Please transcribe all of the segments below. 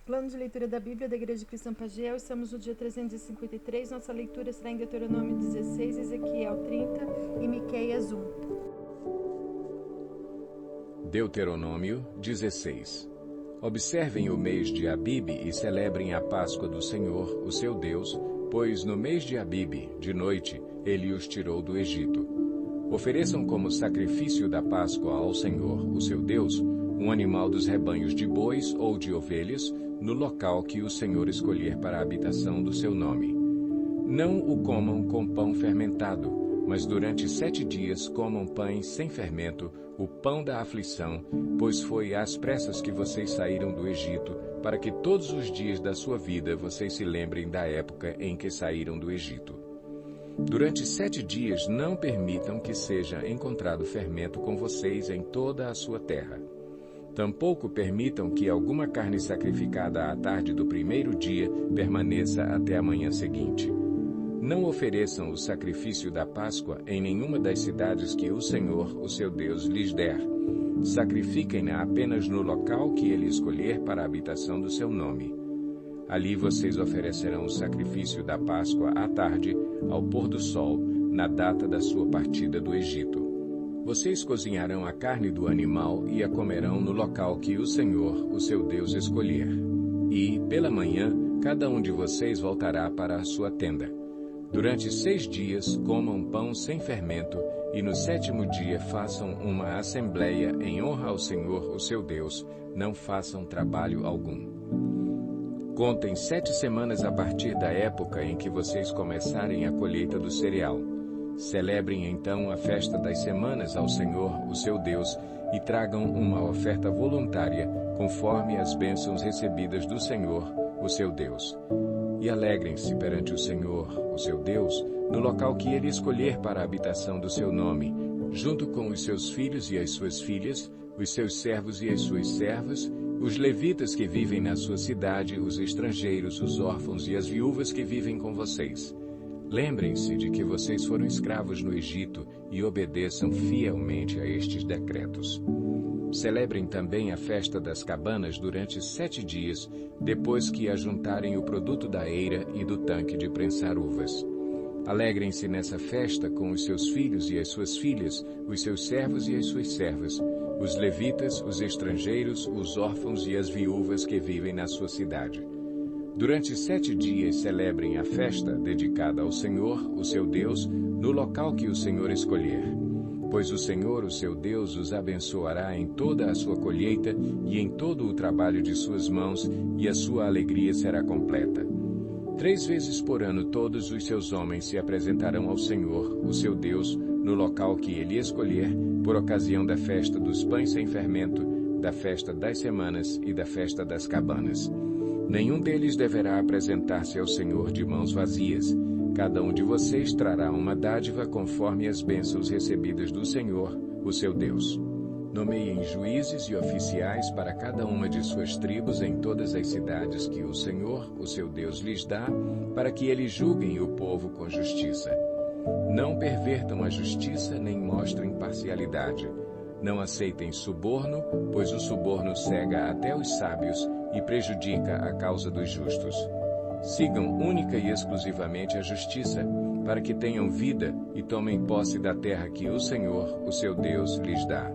Plano de leitura da Bíblia da Igreja Cristã Pagiel. Estamos no dia 353. Nossa leitura será em Deuteronômio 16, Ezequiel 30 e Miqueias 1. Deuteronômio 16. Observem o mês de Abibe e celebrem a Páscoa do Senhor, o seu Deus, pois no mês de Abibe, de noite, ele os tirou do Egito. Ofereçam como sacrifício da Páscoa ao Senhor, o seu Deus, um animal dos rebanhos de bois ou de ovelhas, no local que o Senhor escolher para a habitação do seu nome. Não o comam com pão fermentado, mas durante 7 dias comam pães sem fermento, o pão da aflição, pois foi às pressas que vocês saíram do Egito, para que todos os dias da sua vida vocês se lembrem da época em que saíram do Egito. Durante 7 dias não permitam que seja encontrado fermento com vocês em toda a sua terra. Tampouco permitam que alguma carne sacrificada à tarde do primeiro dia permaneça até a manhã seguinte. Não ofereçam o sacrifício da Páscoa em nenhuma das cidades que o Senhor, o seu Deus, lhes der. Sacrifiquem-na apenas no local que ele escolher para a habitação do seu nome. Ali vocês oferecerão o sacrifício da Páscoa à tarde, ao pôr do sol, na data da sua partida do Egito. Vocês cozinharão a carne do animal e a comerão no local que o Senhor, o seu Deus, escolher. E, pela manhã, cada um de vocês voltará para a sua tenda. Durante 6 dias, comam pão sem fermento, e no 7º dia façam uma assembleia em honra ao Senhor, o seu Deus. Não façam trabalho algum. Contem 7 semanas a partir da época em que vocês começarem a colheita do cereal. Celebrem então a festa das semanas ao Senhor, o seu Deus, e tragam uma oferta voluntária, conforme as bênçãos recebidas do Senhor, o seu Deus. E alegrem-se perante o Senhor, o seu Deus, no local que ele escolher para a habitação do seu nome, junto com os seus filhos e as suas filhas, os seus servos e as suas servas, os levitas que vivem na sua cidade, os estrangeiros, os órfãos e as viúvas que vivem com vocês. Lembrem-se de que vocês foram escravos no Egito e obedeçam fielmente a estes decretos. Celebrem também a festa das cabanas durante 7 dias, depois que ajuntarem o produto da eira e do tanque de prensar uvas. Alegrem-se nessa festa com os seus filhos e as suas filhas, os seus servos e as suas servas, os levitas, os estrangeiros, os órfãos e as viúvas que vivem na sua cidade. Durante 7 dias celebrem a festa dedicada ao Senhor, o seu Deus, no local que o Senhor escolher. Pois o Senhor, o seu Deus, os abençoará em toda a sua colheita e em todo o trabalho de suas mãos, e a sua alegria será completa. 3 vezes por ano todos os seus homens se apresentarão ao Senhor, o seu Deus, no local que ele escolher, por ocasião da festa dos pães sem fermento, da festa das semanas e da festa das cabanas. Nenhum deles deverá apresentar-se ao Senhor de mãos vazias. Cada um de vocês trará uma dádiva conforme as bênçãos recebidas do Senhor, o seu Deus. Nomeiem juízes e oficiais para cada uma de suas tribos em todas as cidades que o Senhor, o seu Deus, lhes dá, para que eles julguem o povo com justiça. Não pervertam a justiça nem mostrem parcialidade. Não aceitem suborno, pois o suborno cega até os sábios e prejudica a causa dos justos. Sigam única e exclusivamente a justiça, para que tenham vida e tomem posse da terra que o Senhor, o seu Deus, lhes dá.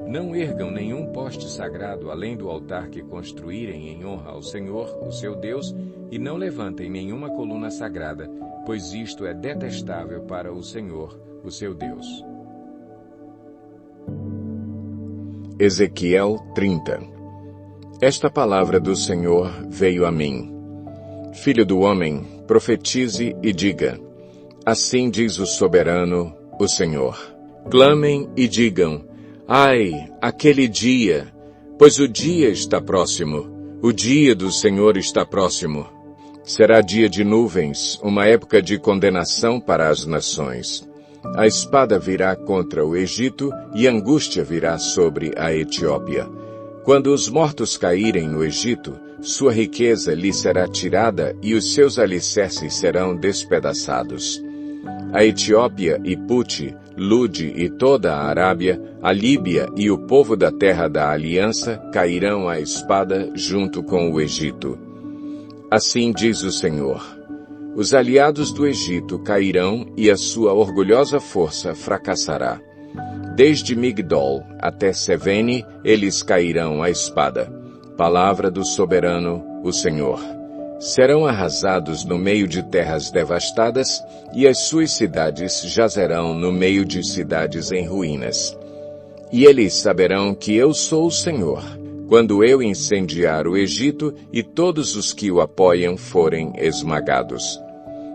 Não ergam nenhum poste sagrado além do altar que construírem em honra ao Senhor, o seu Deus, e não levantem nenhuma coluna sagrada, pois isto é detestável para o Senhor, o seu Deus. Ezequiel 30. Esta palavra do Senhor veio a mim. Filho do homem, profetize e diga: assim diz o soberano, o Senhor. Clamem e digam: ai, aquele dia, pois o dia está próximo, o dia do Senhor está próximo. Será dia de nuvens, uma época de condenação para as nações. A espada virá contra o Egito e angústia virá sobre a Etiópia. Quando os mortos caírem no Egito, sua riqueza lhe será tirada e os seus alicerces serão despedaçados. A Etiópia e Pute, Lude e toda a Arábia, a Líbia e o povo da terra da aliança cairão à espada junto com o Egito. Assim diz o Senhor: os aliados do Egito cairão e a sua orgulhosa força fracassará. Desde Migdol até Sevene, eles cairão à espada. Palavra do soberano, o Senhor. Serão arrasados no meio de terras devastadas, e as suas cidades jazerão no meio de cidades em ruínas. E eles saberão que eu sou o Senhor, quando eu incendiar o Egito e todos os que o apoiam forem esmagados.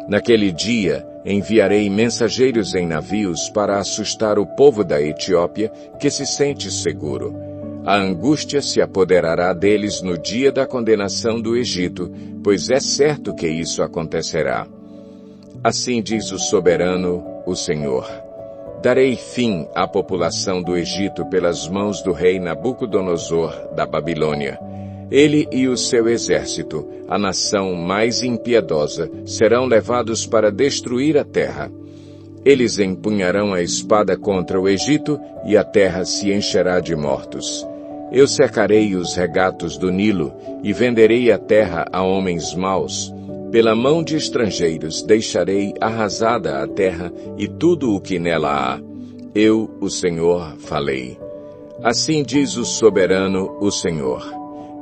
Naquele dia, enviarei mensageiros em navios para assustar o povo da Etiópia, que se sente seguro. A angústia se apoderará deles no dia da condenação do Egito, pois é certo que isso acontecerá. Assim diz o soberano, o Senhor: darei fim à população do Egito pelas mãos do rei Nabucodonosor da Babilônia. Ele e o seu exército, a nação mais impiedosa, serão levados para destruir a terra. Eles empunharão a espada contra o Egito e a terra se encherá de mortos. Eu secarei os regatos do Nilo e venderei a terra a homens maus. Pela mão de estrangeiros deixarei arrasada a terra e tudo o que nela há. Eu, o Senhor, falei. Assim diz o soberano, o Senhor: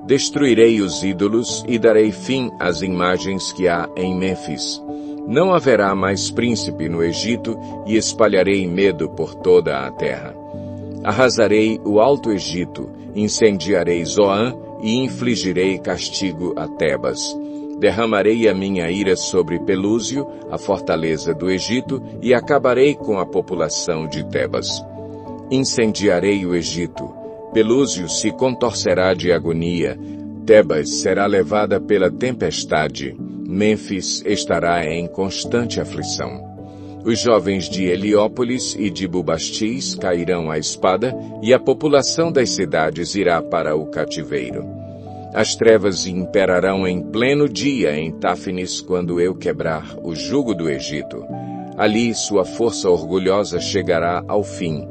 destruirei os ídolos e darei fim às imagens que há em Mênfis. Não haverá mais príncipe no Egito e espalharei medo por toda a terra. Arrasarei o Alto Egito, incendiarei Zoã e infligirei castigo a Tebas. Derramarei a minha ira sobre Pelúsio, a fortaleza do Egito, e acabarei com a população de Tebas. Incendiarei o Egito. Pelúsio se contorcerá de agonia. Tebas será levada pela tempestade. Mênfis estará em constante aflição. Os jovens de Heliópolis e de Bubastis cairão à espada, e a população das cidades irá para o cativeiro. As trevas imperarão em pleno dia em Táfnis quando eu quebrar o jugo do Egito. Ali sua força orgulhosa chegará ao fim.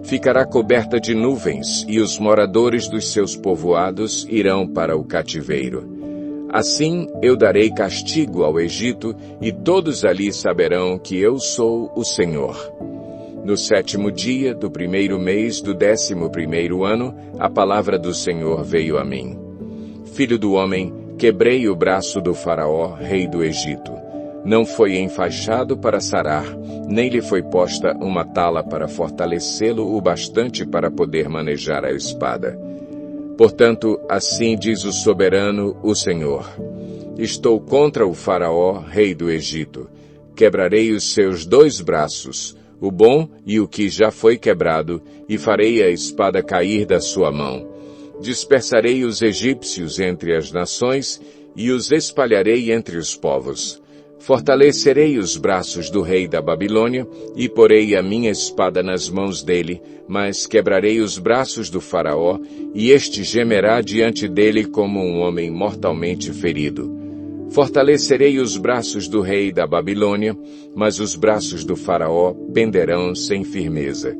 Ficará coberta de nuvens, e os moradores dos seus povoados irão para o cativeiro. Assim eu darei castigo ao Egito, e todos ali saberão que eu sou o Senhor. No 7º dia do 1º mês do 11º ano, a palavra do Senhor veio a mim. Filho do homem, quebrei o braço do faraó, rei do Egito. Não foi enfaixado para sarar, nem lhe foi posta uma tala para fortalecê-lo o bastante para poder manejar a espada. Portanto, assim diz o soberano, o Senhor: estou contra o faraó, rei do Egito. Quebrarei os seus 2 braços, o bom e o que já foi quebrado, e farei a espada cair da sua mão. Dispersarei os egípcios entre as nações e os espalharei entre os povos. Fortalecerei os braços do rei da Babilônia e porei a minha espada nas mãos dele, mas quebrarei os braços do faraó, e este gemerá diante dele como um homem mortalmente ferido. Fortalecerei os braços do rei da Babilônia, mas os braços do faraó penderão sem firmeza.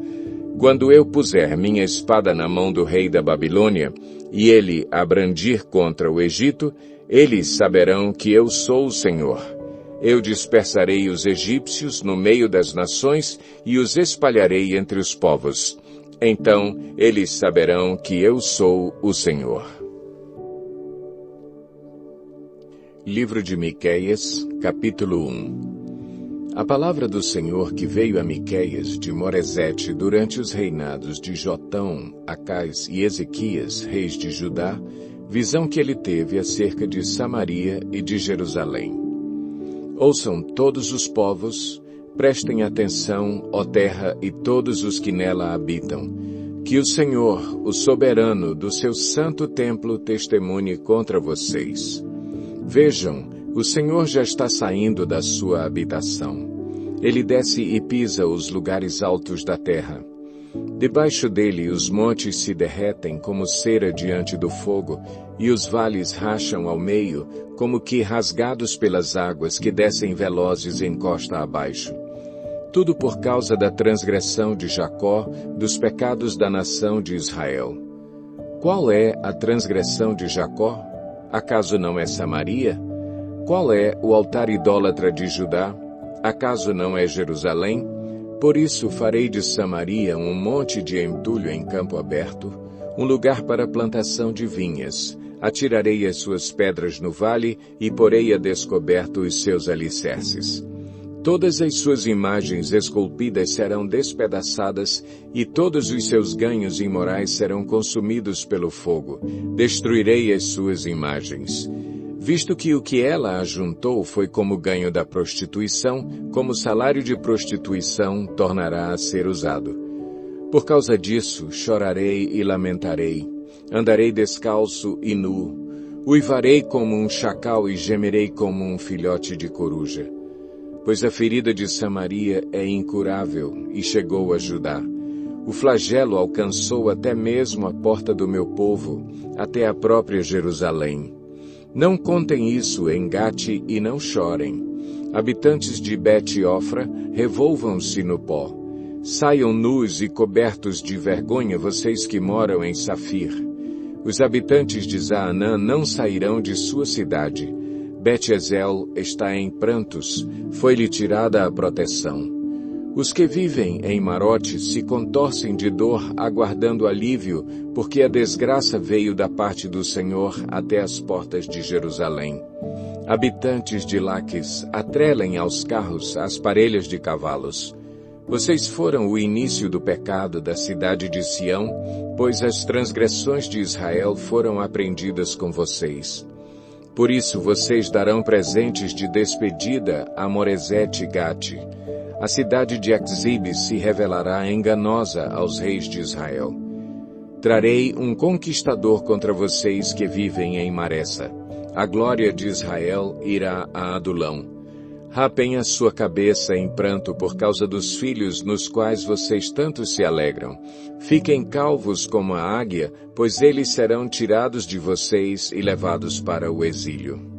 Quando eu puser minha espada na mão do rei da Babilônia, e ele a brandir contra o Egito, eles saberão que eu sou o Senhor. Eu dispersarei os egípcios no meio das nações e os espalharei entre os povos. Então eles saberão que eu sou o Senhor. Livro de Miqueias, capítulo 1. A palavra do Senhor que veio a Miqueias de Moresete durante os reinados de Jotão, Acais e Ezequias, reis de Judá, visão que ele teve acerca de Samaria e de Jerusalém. Ouçam todos os povos, prestem atenção, ó terra e todos os que nela habitam, que o Senhor, o soberano do seu santo templo, testemunhe contra vocês. Vejam, o Senhor já está saindo da sua habitação. Ele desce e pisa os lugares altos da terra. Debaixo dele os montes se derretem como cera diante do fogo, e os vales racham ao meio, como que rasgados pelas águas que descem velozes em costa abaixo. tudo por causa da transgressão de Jacó, dos pecados da nação de Israel. Qual é a transgressão de Jacó? Acaso não é Samaria? Qual é o altar idólatra de Judá? Acaso não é Jerusalém? Por isso farei de Samaria um monte de entulho em campo aberto, um lugar para plantação de vinhas. Atirarei as suas pedras no vale e porei a descoberto os seus alicerces. Todas as suas imagens esculpidas serão despedaçadas e todos os seus ganhos imorais serão consumidos pelo fogo. Destruirei as suas imagens. Visto que o que ela ajuntou foi como ganho da prostituição, como salário de prostituição tornará a ser usado. Por causa disso, chorarei e lamentarei. Andarei descalço e nu. Uivarei como um chacal e gemerei como um filhote de coruja. Pois a ferida de Samaria é incurável e chegou a Judá. O flagelo alcançou até mesmo a porta do meu povo, até a própria Jerusalém. Não contem isso em Gate e não chorem. Habitantes de Bet-Ofra, revolvam-se no pó. Saiam nus e cobertos de vergonha vocês que moram em Safir. Os habitantes de Zaanã não sairão de sua cidade. Bet-Ezel está em prantos, foi-lhe tirada a proteção. Os que vivem em Marote se contorcem de dor aguardando alívio, porque a desgraça veio da parte do Senhor até as portas de Jerusalém. Habitantes de Laques, atrelem aos carros as parelhas de cavalos. Vocês foram o início do pecado da cidade de Sião, pois as transgressões de Israel foram aprendidas com vocês. Por isso vocês darão presentes de despedida a Moresete-Gate. A cidade de Aczib se revelará enganosa aos reis de Israel. Trarei um conquistador contra vocês que vivem em Maressa. A glória de Israel irá a Adulão. Rapem a sua cabeça em pranto por causa dos filhos nos quais vocês tanto se alegram. Fiquem calvos como a águia, pois eles serão tirados de vocês e levados para o exílio.